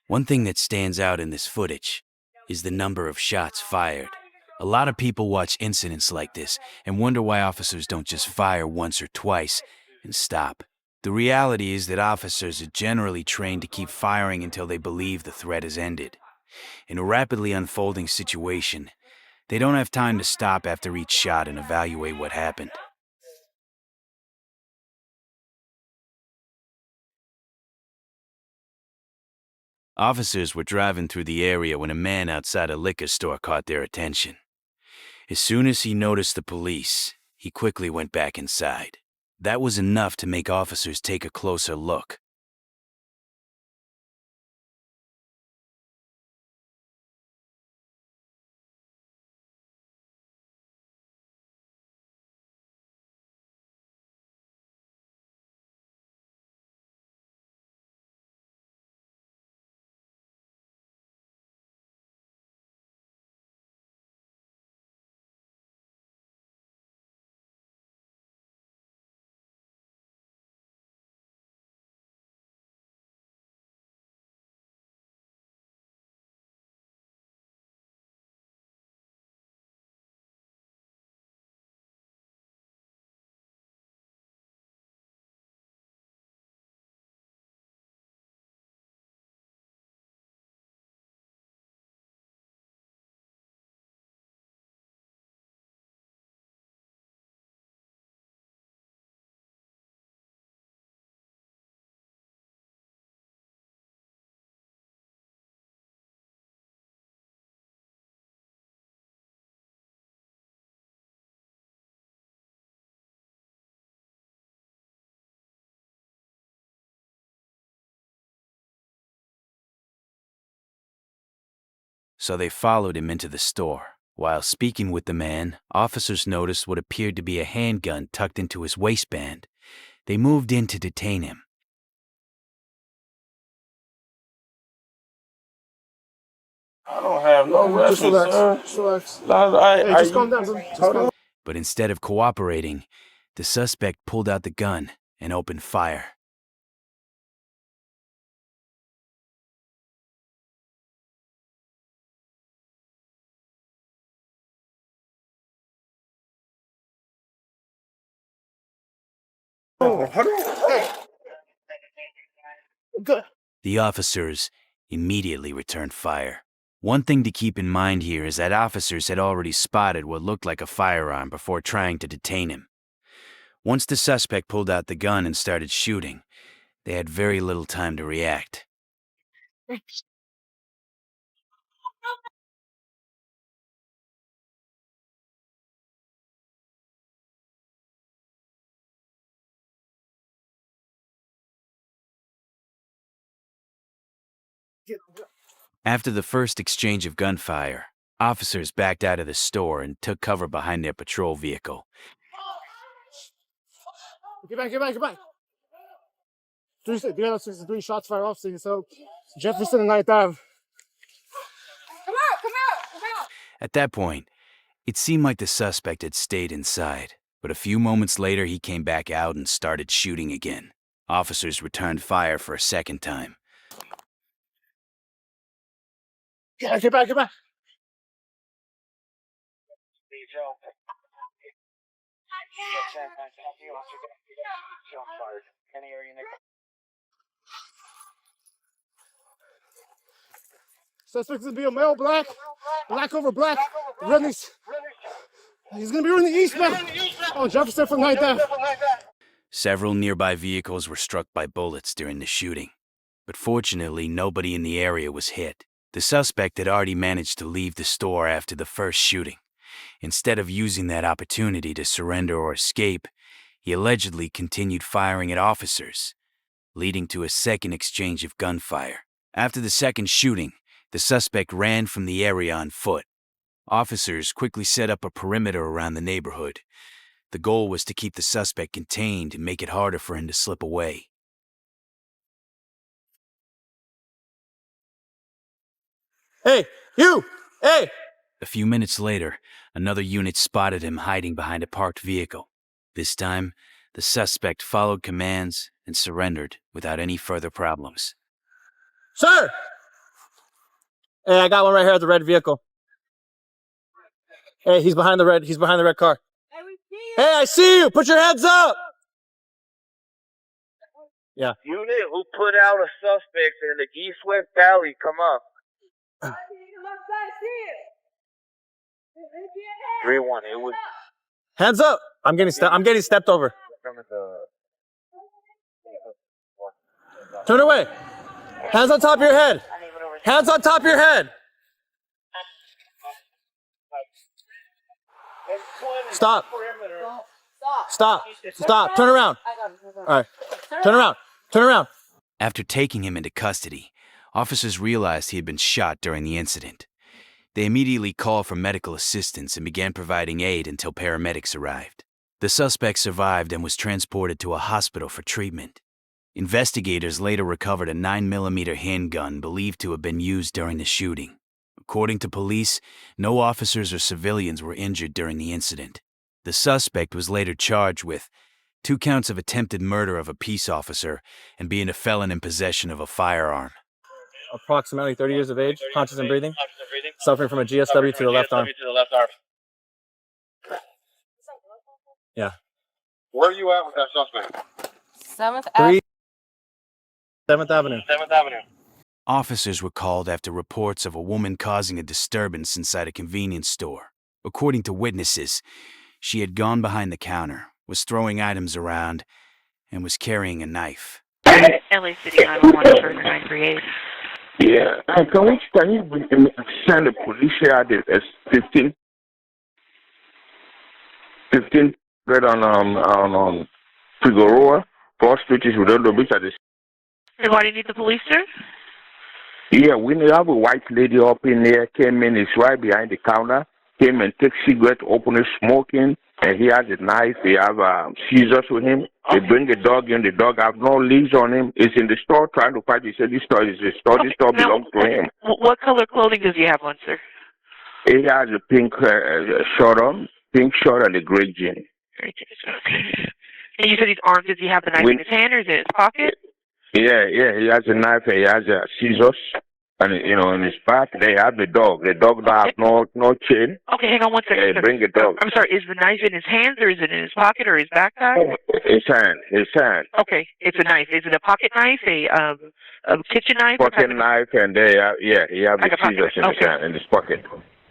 One thing that stands out in this footage is the number of shots fired. A lot of people watch incidents like this and wonder why officers don't just fire once or twice and stop. The reality is that officers are generally trained to keep firing until they believe the threat has ended. In a rapidly unfolding situation, they don't have time to stop after each shot and evaluate what happened. Officers were driving through the area when a man outside a liquor store caught their attention. As soon as he noticed the police, he quickly went back inside. That was enough to make officers take a closer look. So they followed him into the store. While speaking with the man, officers noticed what appeared to be a handgun tucked into his waistband. They moved in to detain him. I don't have no weapons, Just relax. sir. Just relax. Hey, Just calm down, bro. Just calm down. But instead of cooperating, the suspect pulled out the gun and opened fire. Oh, hold on. Hey. Good. The officers immediately returned fire. One thing to keep in mind here is that officers had already spotted what looked like a firearm before trying to detain him. Once the suspect pulled out the gun and started shooting, they had very little time to react. After the first exchange of gunfire, officers backed out of the store and took cover behind their patrol vehicle. Get back, get back, get back. Three shots fired off. So Jefferson and 9th Ave. Come out. At that point, it seemed like the suspect had stayed inside, but a few moments later he came back out and started shooting again. Officers returned fire for a second time. Get back, get back. Suspect's gonna be a male, black over black. He's gonna be running the eastbound. Oh, Jefferson from 9th Ave. Several nearby vehicles were struck by bullets during the shooting, but fortunately nobody in the area was hit. The suspect had already managed to leave the store after the first shooting. Instead of using that opportunity to surrender or escape, he allegedly continued firing at officers, leading to a second exchange of gunfire. After the second shooting, the suspect ran from the area on foot. Officers quickly set up a perimeter around the neighborhood. The goal was to keep the suspect contained and make it harder for him to slip away. Hey, you! Hey! A few minutes later, another unit spotted him hiding behind a parked vehicle. This time, the suspect followed commands and surrendered without any further problems. Sir! Hey, I got one right here at the red vehicle. Hey, he's behind the red car. Hey, I see you. Put your hands up. Yeah. Unit who put out a suspect in the East West Valley, come up. 3-1. It was. Hands up. I'm getting stepped over. Turn away. Hands on top of your head. Hands on top of your head. Stop. Stop. Stop. Turn around. All right. Turn around. Turn around. After taking him into custody, officers realized he had been shot during the incident. They immediately called for medical assistance and began providing aid until paramedics arrived. The suspect survived and was transported to a hospital for treatment. Investigators later recovered a 9mm handgun believed to have been used during the shooting. According to police, no officers or civilians were injured during the incident. The suspect was later charged with 2 counts of attempted murder of a peace officer and being a felon in possession of a firearm. Approximately 30 years of age, conscious and breathing, suffering from a GSW to the left arm. Yeah. Where are you at with that suspect? 7th Avenue. 7th Avenue. Officers were called after reports of a woman causing a disturbance inside a convenience store. According to witnesses, she had gone behind the counter, was throwing items around, and was carrying a knife. LA City 911 for 938. Yeah. Can you send the police here at 15 right on Figueroa, 4th Street is within the beach at this. And why do you need the police, sir? Yeah, we have a white lady up in there, came in, is right behind the counter, came and took cigarette, opened it, smoking, and he has a knife, he have scissors with him. They bring the dog in, the dog have no leash on him. It's in the store trying to fight. He said this store is his store, this store belongs to him. What color clothing does he have on, sir? He has a pink shirt on, pink shirt and a gray jean. Okay. And you said he's armed. Does he have the knife in his hand or is it in his pocket? Yeah, he has a knife and he has scissors. And, in his back, they have the dog. The dog don't have no chain. Okay, hang on one second. They bring the dog. I'm sorry, is the knife in his hands or is it in his pocket or his backpack? His hand. Okay, it's a knife. Is it a pocket knife, a kitchen knife? Pocket knife, and he have the scissors in his hand, in his pocket.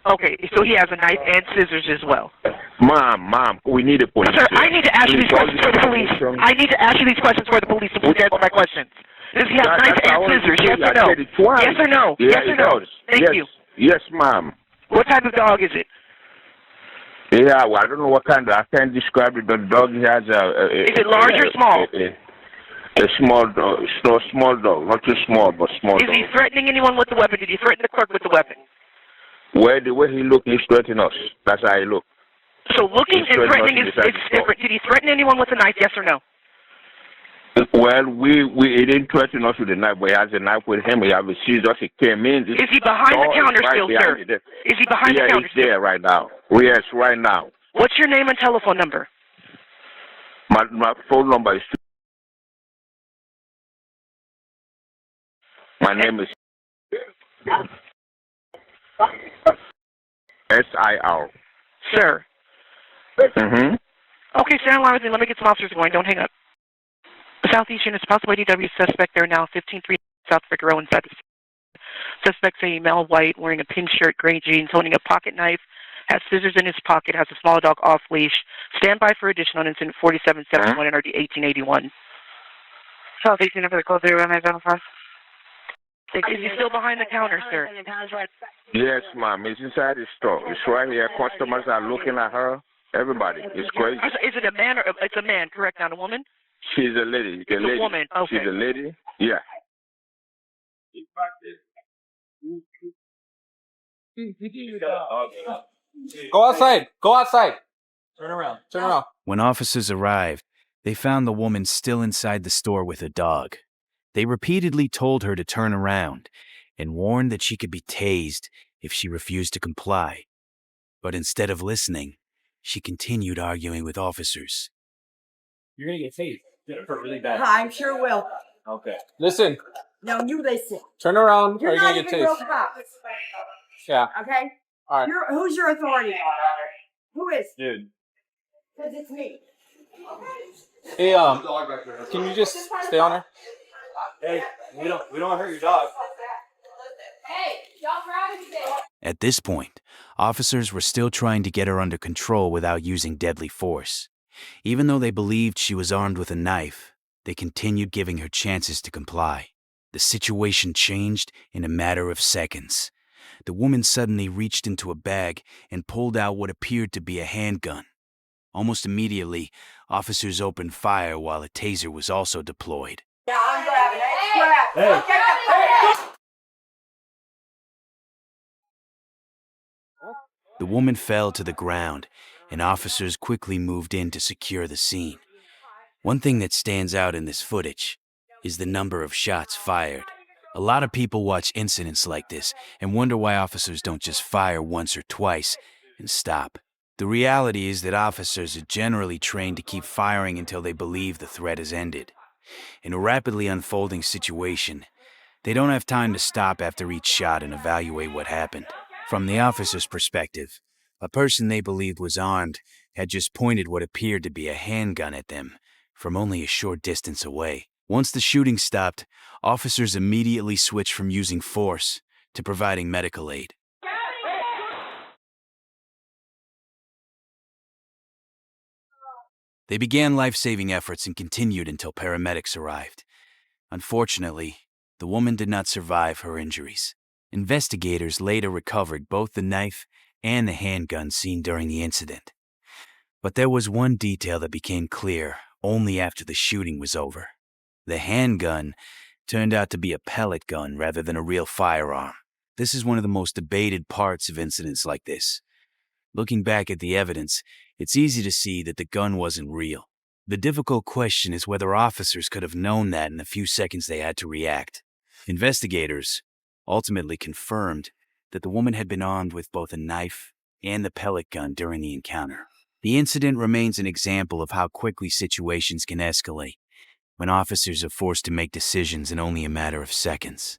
Okay, so he has a knife and scissors as well. Mom, we need a police. Sir, I need to ask you these questions for the police. I need to ask you these questions for the police to please answer my questions. Does he have knife and scissors? Yes or no? Yes or no? Yeah, yes or no? Thank you. Yes, ma'am. What type of dog is it? Yeah, well, I don't know what kind. I can't describe it. But the dog has is it large or small? A small dog. Small dog, not too small, but small dog. Is he threatening anyone with the weapon? Did he threaten the clerk with the weapon? Well, the way he look, he's threatening us. That's how he look. So looking and threatening is different. Did he threaten anyone with a knife? Yes or no? Well, he didn't threaten us with a knife, but he has a knife with him. He has a scissors. He came in. Is he behind the counter still, sir? Is he behind the counter still? Yeah, he's there right now. Yes, right now. What's your name and telephone number? My phone number is. My name is SIR. Sir. Mm-hmm. Okay, stand along with me. Let me get some officers going. Don't hang up. Southeast units, possible IDW suspect. They're now 15-3 South Figueroa inside the suspect's a male white, wearing a pin shirt, gray jeans, holding a pocket knife, has scissors in his pocket, has a small dog off leash. Stand by for additional incident 4771 NRD 1881. Southeast unit for the code 0 unidentified. Is he still behind the counter, sir? Yes, ma'am. It's inside the store. It's right here. Customers are looking at her. Everybody. It's crazy. Is it a man or it's a man, correct? Not a woman? She's a lady. It's a woman. Okay. She's a lady. Yeah. Go outside. Go outside. Turn around. Turn around. When officers arrived, they found the woman still inside the store with a dog. They repeatedly told her to turn around and warned that she could be tased if she refused to comply. But instead of listening, she continued arguing with officers. You're going to get tased. It hurt really bad. I'm sure will. Okay. Listen, No, you listen. Turn around You're or you're not gonna get even real tased. cops. Yeah. Okay? All right. Who's your authority? Who is? Dude. Because it's me. Hey, can you just stay on her? Hey, we don't want to hurt your dog. Hey, y'all proud of me. At this point, officers were still trying to get her under control without using deadly force. Even though they believed she was armed with a knife, they continued giving her chances to comply. The situation changed in a matter of seconds. The woman suddenly reached into a bag and pulled out what appeared to be a handgun. Almost immediately, officers opened fire while a taser was also deployed. Yeah, I'm grabbing it. Grab. Hey. The woman fell to the ground, and officers quickly moved in to secure the scene. One thing that stands out in this footage is the number of shots fired. A lot of people watch incidents like this and wonder why officers don't just fire once or twice and stop. The reality is that officers are generally trained to keep firing until they believe the threat has ended. In a rapidly unfolding situation, they don't have time to stop after each shot and evaluate what happened. From the officer's perspective, a person they believed was armed had just pointed what appeared to be a handgun at them from only a short distance away. Once the shooting stopped, officers immediately switched from using force to providing medical aid. They began life-saving efforts and continued until paramedics arrived. Unfortunately, the woman did not survive her injuries. Investigators later recovered both the knife and the handgun seen during the incident. But there was one detail that became clear only after the shooting was over. The handgun turned out to be a pellet gun rather than a real firearm. This is one of the most debated parts of incidents like this. Looking back at the evidence, it's easy to see that the gun wasn't real. The difficult question is whether officers could have known that in the few seconds they had to react. Investigators ultimately confirmed that the woman had been armed with both a knife and the pellet gun during the encounter. The incident remains an example of how quickly situations can escalate when officers are forced to make decisions in only a matter of seconds.